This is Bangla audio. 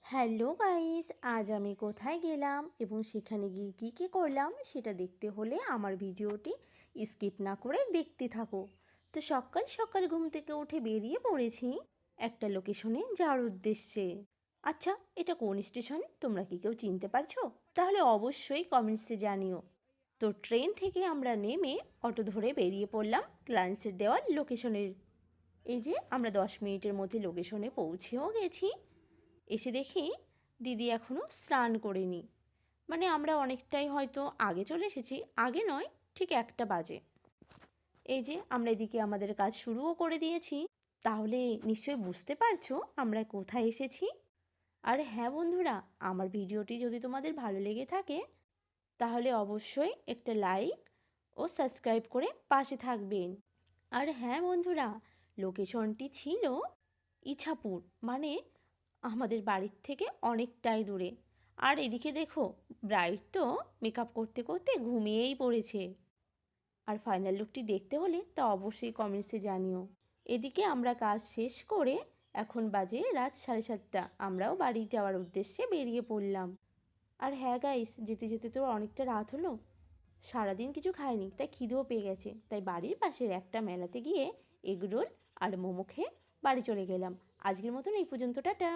হ্যালো গাইস, আজ আমি কোথায় গেলাম এবং সেখানে গিয়ে কী কী করলাম সেটা দেখতে হলে আমার ভিডিওটি স্কিপ না করে দেখতে থাকো। তো সকাল সকাল ঘুম থেকে উঠে বেরিয়ে পড়েছি একটা লোকেশনে যাওয়ার উদ্দেশ্যে। আচ্ছা, এটা কোন স্টেশন তোমরা কি কেউ চিনতে পারছো? তাহলে অবশ্যই কমেন্টসে জানিও। তো ট্রেন থেকে আমরা নেমে অটো ধরে বেরিয়ে পড়লাম ক্লায়েন্টসের দেওয়ার লোকেশনের। এই যে আমরা 10 মিনিটের মধ্যে লোকেশনে পৌঁছেও গেছি। এসে দেখি দিদি এখনও স্নান করেনি। মানে আমরা অনেকটাই হয়তো আগে চলে এসেছি, আগে নয়, ঠিক 1টা বাজে। এই যে আমরা এদিকে আমাদের কাজ শুরুও করে দিয়েছি। তাহলে নিশ্চয়ই বুঝতে পারছো আমরা কোথায় এসেছি। আর হ্যাঁ বন্ধুরা, আমার ভিডিওটি যদি তোমাদের ভালো লেগে থাকে তাহলে অবশ্যই একটা লাইক ও সাবস্ক্রাইব করে পাশে থাকবেন। আর হ্যাঁ বন্ধুরা, লোকেশনটি ছিল ইছাপুর, মানে আমাদের বাড়ির থেকে অনেকটাই দূরে। আর এদিকে দেখো, ব্রাইড তো মেকআপ করতে করতে ঘুমিয়েই পড়েছে। আর ফাইনাল লুকটি দেখতে হলে তা অবশ্যই কমেন্টসে জানিও। এদিকে আমরা কাজ শেষ করে এখন বাজে রাত 7:30, আমরাও বাড়ি যাওয়ার উদ্দেশ্যে বেরিয়ে পড়লাম। আর হ্যাঁ গাইস, যেতে যেতে তো অনেকটা রাত হলো। সারাদিন কিছু খাইনি, তাই খিদেও পেয়ে গেছে। তাই বাড়ির পাশের একটা মেলাতে গিয়ে এগরোল আর মোমো খেয়ে বাড়ি চলে গেলাম। আজকের মতন এই পর্যন্ত, টাটা।